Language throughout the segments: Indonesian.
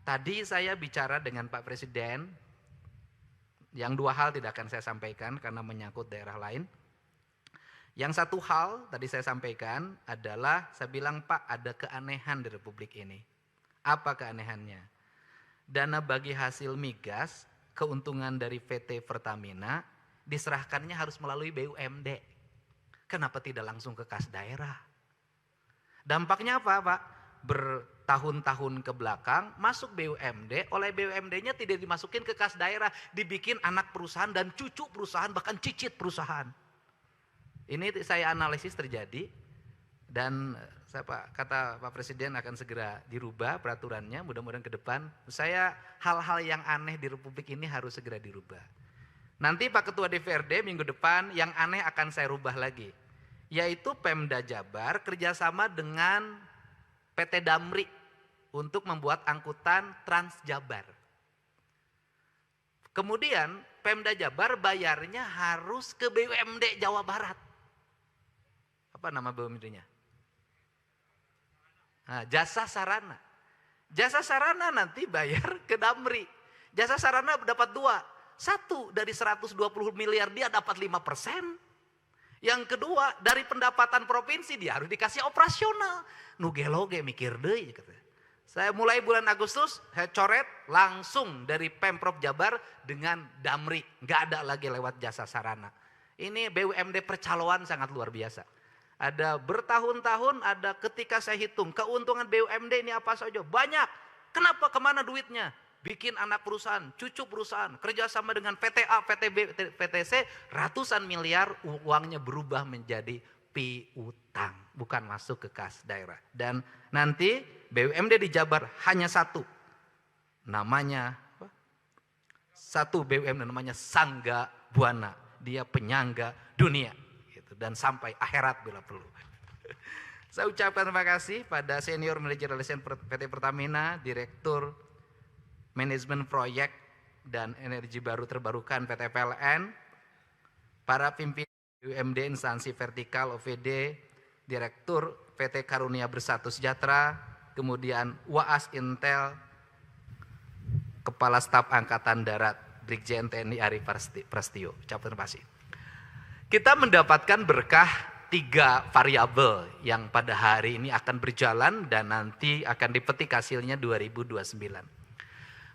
Tadi saya bicara dengan Pak Presiden, yang dua hal tidak akan saya sampaikan karena menyangkut daerah lain. Yang satu hal tadi saya sampaikan adalah, saya bilang Pak, ada keanehan di Republik ini. Apa keanehannya? Dana bagi hasil migas, keuntungan dari PT Pertamina, diserahkannya harus melalui BUMD. Kenapa tidak langsung ke kas daerah? Dampaknya apa Pak? Bertahun-tahun ke belakang masuk BUMD, oleh BUMD-nya tidak dimasukin ke kas daerah, dibikin anak perusahaan dan cucu perusahaan, bahkan cicit perusahaan. Ini saya analisis terjadi dan kata Pak Presiden akan segera dirubah peraturannya, mudah-mudahan ke depan. Saya hal-hal yang aneh di Republik ini harus segera dirubah. Nanti Pak Ketua DPRD minggu depan yang aneh akan saya rubah lagi, yaitu Pemda Jabar kerjasama dengan PT Damri untuk membuat angkutan Transjabar. Kemudian Pemda Jabar bayarnya harus ke BUMD Jawa Barat. Apa nama BUMD-nya? Nah, Jasa Sarana. Jasa Sarana nanti bayar ke Damri. Jasa Sarana dapat dua. Satu, dari 120 miliar dia dapat 5%. Yang kedua, dari pendapatan provinsi dia harus dikasih operasional. Nugeloge mikir deh. Saya mulai bulan Agustus, saya coret langsung dari Pemprov Jabar dengan Damri. Nggak ada lagi lewat Jasa Sarana. Ini BUMD percaloan sangat luar biasa. Ada bertahun-tahun, ada ketika saya hitung keuntungan BUMD ini apa saja. Banyak. Kenapa? Kemana duitnya? Bikin anak perusahaan, cucu perusahaan, kerjasama dengan PTA, PTB, PTC, ratusan miliar uangnya berubah menjadi piutang. Bukan masuk ke kas daerah. Dan nanti BUMD di Jabar hanya satu. Namanya, satu BUMD namanya Sangga Buana. Dia penyangga dunia. Dan sampai akhirat bila perlu. Saya ucapkan terima kasih pada Senior Manager Relation PT Pertamina, Direktur Manajemen Proyek dan Energi Baru Terbarukan PT PLN, para pimpinan BUMD instansi vertikal OVD, Direktur PT Karunia Bersatu Sejahtera, kemudian Waas Intel, Kepala Staf Angkatan Darat Brigjen TNI Ari Prasetyo. Ucapkan terima kasih. Kita mendapatkan berkah 3 variabel yang pada hari ini akan berjalan dan nanti akan dipetik hasilnya 2029.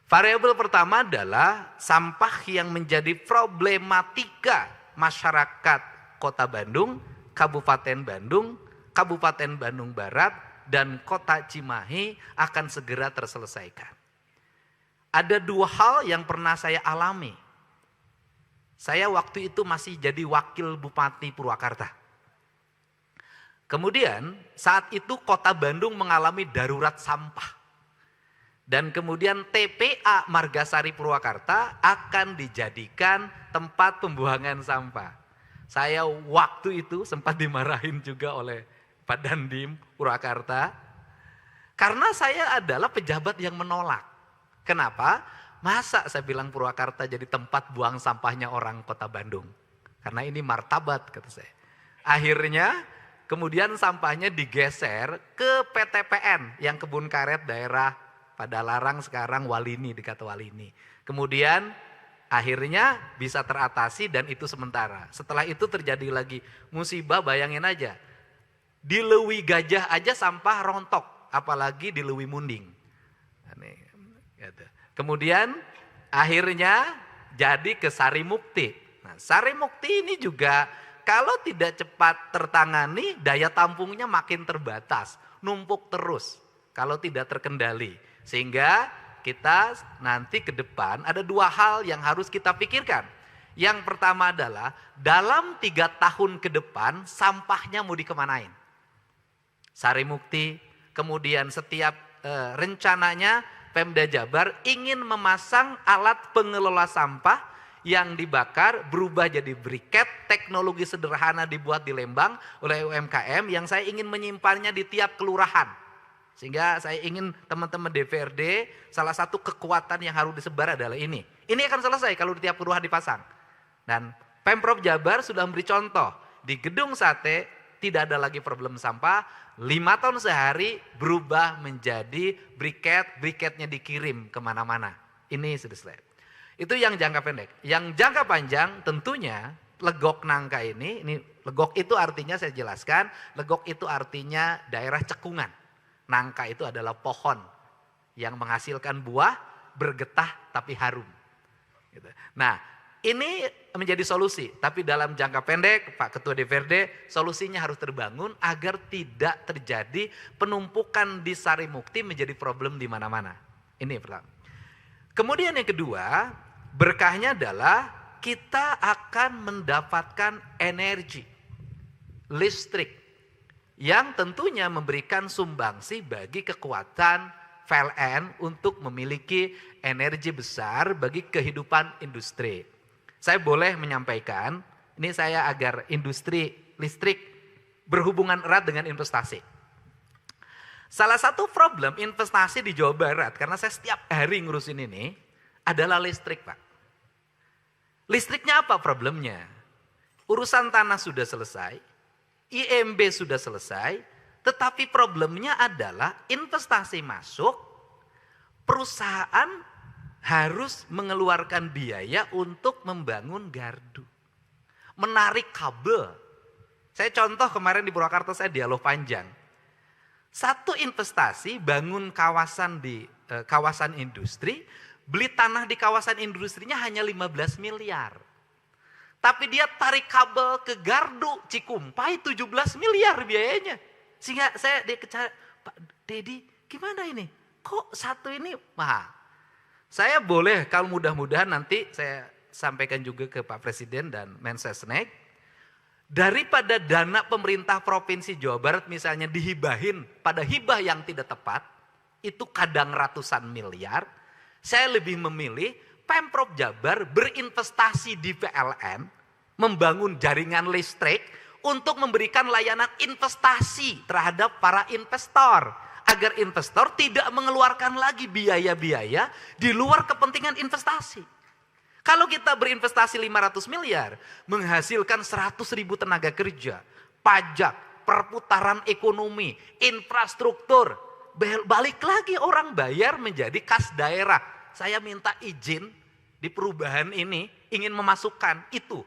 Variabel pertama adalah sampah yang menjadi problematika masyarakat Kota Bandung, Kabupaten Bandung, Kabupaten Bandung Barat, dan Kota Cimahi akan segera terselesaikan. Ada 2 hal yang pernah saya alami. Saya waktu itu masih jadi wakil Bupati Purwakarta. Kemudian saat itu Kota Bandung mengalami darurat sampah. Dan kemudian TPA Margasari Purwakarta akan dijadikan tempat pembuangan sampah. Saya waktu itu sempat dimarahin juga oleh Pak Dandim Purwakarta. Karena saya adalah pejabat yang menolak. Kenapa? Masa saya bilang Purwakarta jadi tempat buang sampahnya orang Kota Bandung. Karena ini martabat kata saya. Akhirnya kemudian sampahnya digeser ke PTPN yang Kebun Karet daerah Padalarang sekarang Walini dekat Walini. Kemudian akhirnya bisa teratasi dan itu sementara. Setelah itu terjadi lagi musibah, bayangin aja. Di Lewi Gajah aja sampah rontok, apalagi di Lewi Munding. Aneh, gitu. Kemudian akhirnya jadi ke Sarimukti. Nah, Sarimukti ini juga kalau tidak cepat tertangani daya tampungnya makin terbatas, numpuk terus kalau tidak terkendali. Sehingga kita nanti ke depan ada 2 hal yang harus kita pikirkan. Yang pertama adalah dalam 3 tahun ke depan sampahnya mau dikemanain. Sarimukti, kemudian setiap rencananya Pemda Jabar ingin memasang alat pengelola sampah yang dibakar berubah jadi briket, teknologi sederhana dibuat di Lembang oleh UMKM yang saya ingin menyimpannya di tiap kelurahan. Sehingga saya ingin teman-teman DPRD, salah satu kekuatan yang harus disebar adalah ini. Ini akan selesai kalau di tiap kelurahan dipasang. Dan Pemprov Jabar sudah memberi contoh di Gedung Sate tidak ada lagi problem sampah, 5 ton sehari berubah menjadi briket, briketnya dikirim kemana-mana. Ini sudah selesai. Itu yang jangka pendek. Yang jangka panjang tentunya legok nangka ini legok itu artinya saya jelaskan, legok itu artinya daerah cekungan. Nangka itu adalah pohon yang menghasilkan buah, bergetah tapi harum. Gitu. Nah, ini menjadi solusi, tapi dalam jangka pendek Pak Ketua DPRD solusinya harus terbangun agar tidak terjadi penumpukan di Sarimukti menjadi problem di mana-mana. Ini pertama. Kemudian yang kedua, berkahnya adalah kita akan mendapatkan energi listrik yang tentunya memberikan sumbangsi bagi kekuatan PLN untuk memiliki energi besar bagi kehidupan industri. Saya boleh menyampaikan, ini saya agar industri listrik berhubungan erat dengan investasi. Salah satu problem investasi di Jawa Barat, karena saya setiap hari ngurusin ini, adalah listrik, Pak. Listriknya apa problemnya? Urusan tanah sudah selesai, IMB sudah selesai, tetapi problemnya adalah investasi masuk, perusahaan harus mengeluarkan biaya untuk membangun gardu. Menarik kabel. Saya contoh kemarin di Purwakarta saya dialog panjang. Satu investasi bangun kawasan di kawasan industri, beli tanah di kawasan industrinya hanya 15 miliar. Tapi dia tarik kabel ke gardu Cikumpai 17 miliar biayanya. Sehingga saya Pak Dedi gimana ini? Kok satu ini mahal? Saya boleh kalau mudah-mudahan nanti saya sampaikan juga ke Pak Presiden dan Mensesnek. Daripada dana pemerintah Provinsi Jawa Barat misalnya dihibahin pada hibah yang tidak tepat. Itu kadang ratusan miliar. Saya lebih memilih Pemprov Jabar berinvestasi di PLN. Membangun jaringan listrik untuk memberikan layanan investasi terhadap para investor. Agar investor tidak mengeluarkan lagi biaya-biaya di luar kepentingan investasi. Kalau kita berinvestasi 500 miliar, menghasilkan 100.000 tenaga kerja, pajak, perputaran ekonomi, infrastruktur, balik lagi orang bayar menjadi kas daerah. Saya minta izin di perubahan ini ingin memasukkan itu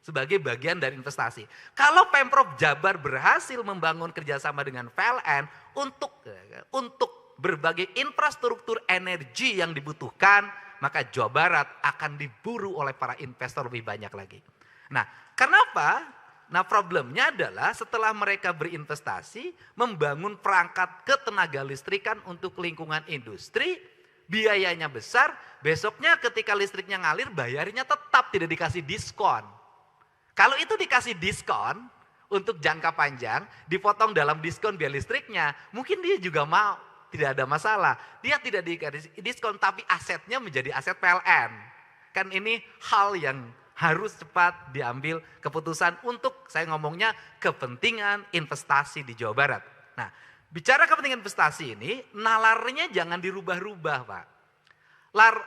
sebagai bagian dari investasi. Kalau Pemprov Jabar berhasil membangun kerjasama dengan PLN untuk berbagai infrastruktur energi yang dibutuhkan, maka Jawa Barat akan diburu oleh para investor lebih banyak lagi. Nah, kenapa? Nah, problemnya adalah setelah mereka berinvestasi, membangun perangkat ketenaga listrikan untuk lingkungan industri, biayanya besar, besoknya ketika listriknya ngalir, bayarnya tetap tidak dikasih diskon. Kalau itu dikasih diskon untuk jangka panjang, dipotong dalam diskon biaya listriknya, mungkin dia juga mau, tidak ada masalah. Dia tidak dikasih diskon tapi asetnya menjadi aset PLN. Kan ini hal yang harus cepat diambil keputusan untuk saya ngomongnya kepentingan investasi di Jawa Barat. Nah, bicara kepentingan investasi ini, nalarnya jangan dirubah-rubah, Pak.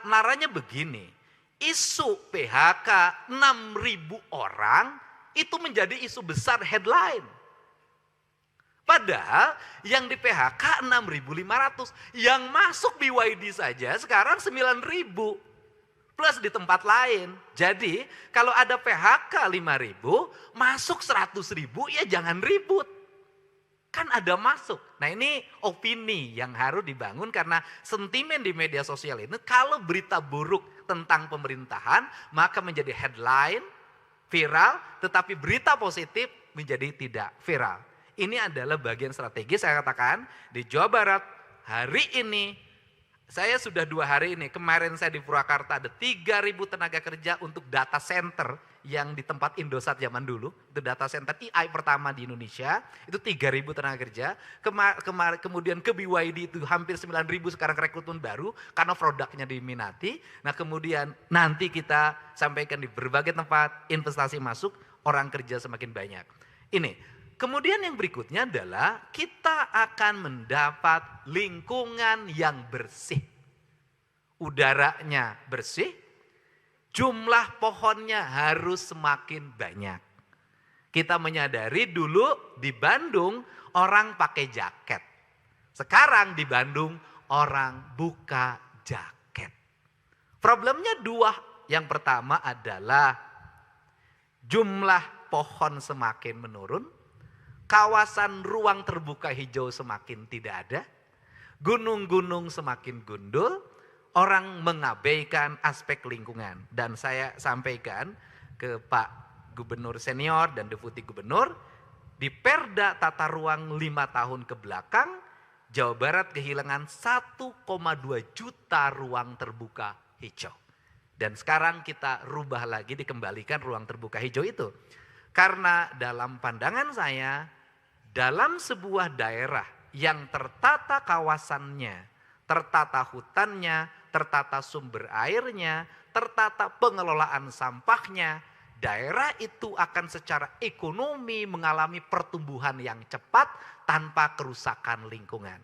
Nalarnya begini. Isu PHK 6.000 orang itu menjadi isu besar headline. Padahal yang di PHK 6.500, yang masuk BYD saja sekarang 9.000 plus di tempat lain. Jadi kalau ada PHK 5.000, masuk 100.000 ya jangan ribut. Kan ada masuk. Nah ini opini yang harus dibangun karena sentimen di media sosial ini kalau berita buruk tentang pemerintahan maka menjadi headline, viral, tetapi berita positif menjadi tidak viral. Ini adalah bagian strategi saya katakan di Jawa Barat hari ini. Saya sudah 2 hari ini, kemarin saya di Purwakarta ada 3.000 tenaga kerja untuk data center yang di tempat Indosat zaman dulu. Itu data center AI pertama di Indonesia, itu 3.000 tenaga kerja. Kemudian ke BYD itu hampir 9.000 sekarang rekrutmen baru karena produknya diminati. Nah kemudian nanti kita sampaikan di berbagai tempat investasi masuk, orang kerja semakin banyak. Ini. Kemudian yang berikutnya adalah kita akan mendapat lingkungan yang bersih. Udaranya bersih, jumlah pohonnya harus semakin banyak. Kita menyadari dulu di Bandung orang pakai jaket. Sekarang di Bandung orang buka jaket. Problemnya dua. Yang pertama adalah jumlah pohon semakin menurun. Kawasan ruang terbuka hijau semakin tidak ada. Gunung-gunung semakin gundul. Orang mengabaikan aspek lingkungan. Dan saya sampaikan ke Pak Gubernur Senior dan Deputi Gubernur, di Perda Tata Ruang 5 tahun ke belakang, Jawa Barat kehilangan 1,2 juta ruang terbuka hijau. Dan sekarang kita rubah lagi, dikembalikan ruang terbuka hijau itu. Karena dalam pandangan saya, dalam sebuah daerah yang tertata kawasannya, tertata hutannya, tertata sumber airnya, tertata pengelolaan sampahnya, daerah itu akan secara ekonomi mengalami pertumbuhan yang cepat tanpa kerusakan lingkungan.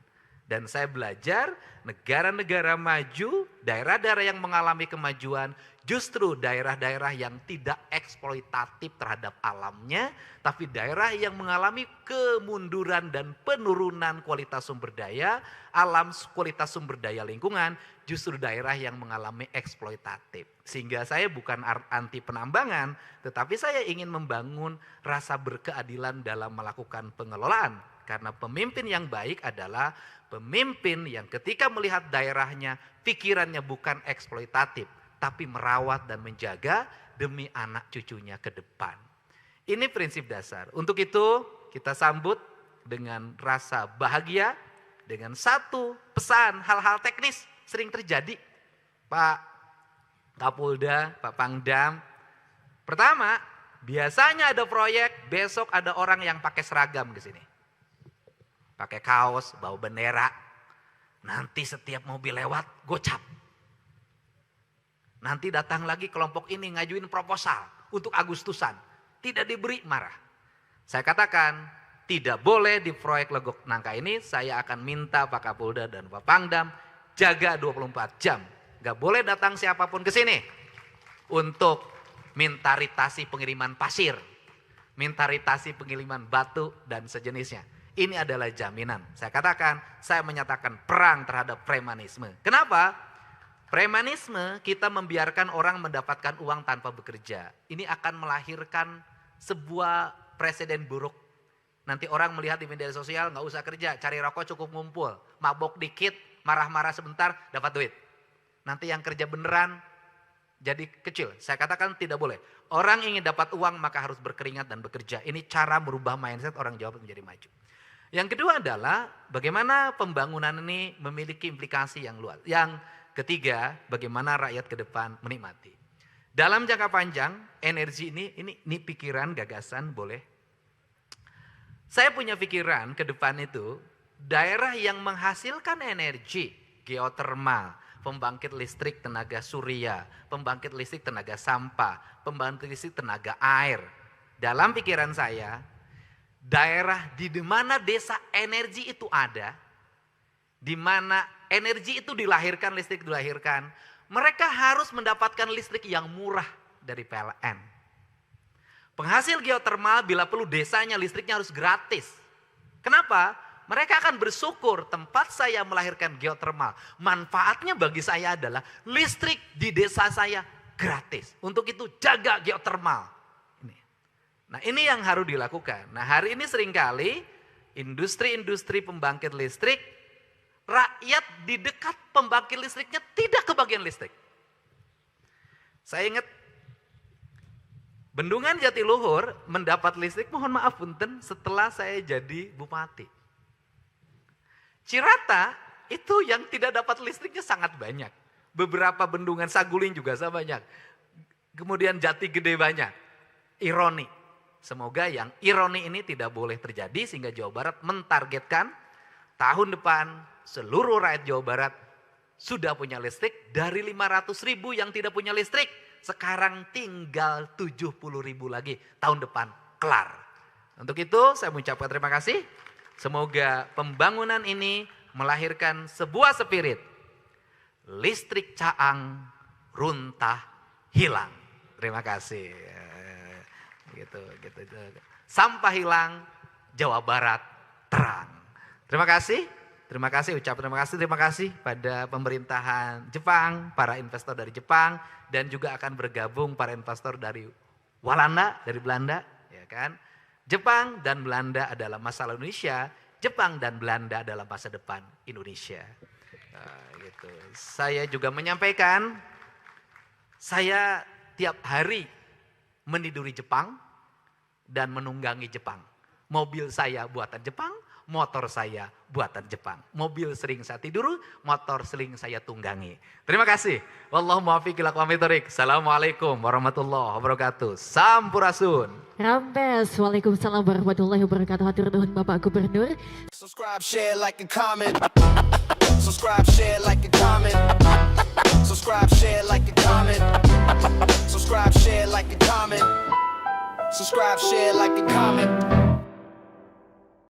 Dan saya belajar negara-negara maju, daerah-daerah yang mengalami kemajuan, justru daerah-daerah yang tidak eksploitatif terhadap alamnya, tapi daerah yang mengalami kemunduran dan penurunan kualitas sumber daya, alam kualitas sumber daya lingkungan, justru daerah yang mengalami eksploitatif. Sehingga saya bukan anti penambangan, tetapi saya ingin membangun rasa berkeadilan dalam melakukan pengelolaan. Karena pemimpin yang baik adalah pemimpin yang ketika melihat daerahnya, pikirannya bukan eksploitatif, tapi merawat dan menjaga demi anak cucunya ke depan. Ini prinsip dasar. Untuk itu kita sambut dengan rasa bahagia, dengan satu pesan, hal-hal teknis sering terjadi. Pak Kapolda, Pak Pangdam. Pertama, biasanya ada proyek, besok ada orang yang pakai seragam ke sini. Pakai kaos, bawa bendera. Nanti setiap mobil lewat, gocap. Nanti datang lagi kelompok ini ngajuin proposal untuk Agustusan. Tidak diberi, marah. Saya katakan, tidak boleh di proyek Legok Nangka ini, saya akan minta Pak Kapolda dan Pak Pangdam jaga 24 jam. Gak boleh datang siapapun ke sini untuk minta ritasi pengiriman pasir, minta ritasi pengiriman batu dan sejenisnya. Ini adalah jaminan. Saya katakan, saya menyatakan perang terhadap premanisme. Kenapa? Premanisme, kita membiarkan orang mendapatkan uang tanpa bekerja. Ini akan melahirkan sebuah presiden buruk. Nanti orang melihat di media sosial, nggak usah kerja, cari rokok cukup ngumpul. Mabok dikit, marah-marah sebentar, dapat duit. Nanti yang kerja beneran jadi kecil. Saya katakan tidak boleh. Orang ingin dapat uang maka harus berkeringat dan bekerja. Ini cara merubah mindset orang Jawa menjadi maju. Yang kedua adalah bagaimana pembangunan ini memiliki implikasi yang luas. Yang ketiga, bagaimana rakyat ke depan menikmati. Dalam jangka panjang, energi ini pikiran, gagasan boleh. Saya punya pikiran ke depan itu, daerah yang menghasilkan energi, geotermal, pembangkit listrik tenaga surya, pembangkit listrik tenaga sampah, pembangkit listrik tenaga air. Dalam pikiran saya, daerah di mana desa energi itu ada, di mana energi itu dilahirkan, listrik dilahirkan, mereka harus mendapatkan listrik yang murah dari PLN. Penghasil geotermal bila perlu desanya listriknya harus gratis. Kenapa? Mereka akan bersyukur tempat saya melahirkan geotermal. Manfaatnya bagi saya adalah listrik di desa saya gratis. Untuk itu jaga geotermal. Nah ini yang harus dilakukan. Nah hari ini seringkali industri-industri pembangkit listrik, rakyat di dekat pembangkit listriknya tidak kebagian listrik. Saya ingat Bendungan Jatiluhur mendapat listrik, mohon maaf punten, setelah saya jadi bupati. Cirata itu yang tidak dapat listriknya sangat banyak. Beberapa bendungan Saguling juga banyak. Kemudian Jati Gede banyak. Ironi. Semoga yang ironi ini tidak boleh terjadi sehingga Jawa Barat mentargetkan tahun depan seluruh rakyat Jawa Barat sudah punya listrik. Dari 500.000 yang tidak punya listrik, sekarang tinggal 70.000 lagi. Tahun depan kelar. Untuk itu saya mengucapkan terima kasih. Semoga pembangunan ini melahirkan sebuah spirit. Listrik Caang runtah hilang. Terima kasih. gitu. Sampah hilang, Jawa Barat terang. Terima kasih terima kasih pada pemerintahan Jepang, para investor dari Jepang, dan juga akan bergabung para investor dari Walanda, dari Belanda, ya kan? Jepang dan Belanda adalah masalah Indonesia, Jepang dan Belanda adalah masa depan Indonesia. Nah, gitu. Saya juga menyampaikan, saya tiap hari meniduri Jepang dan menunggangi Jepang. Mobil saya buatan Jepang, motor saya buatan Jepang. Mobil sering saya tidur, motor sering saya tunggangi. Terima kasih. Wallahu muwaffiq ila aqwamit thoriq. Assalamualaikum warahmatullahi wabarakatuh. Sampurasun. Rampes. Waalaikumsalam warahmatullahi wabarakatuh. Hatur nuhun Bapak Gubernur. Subscribe, share, like, and comment. Subscribe, share, like, and comment. Subscribe, share, like, and comment. Subscribe, share, like, and comment. Subscribe, share, like, and comment.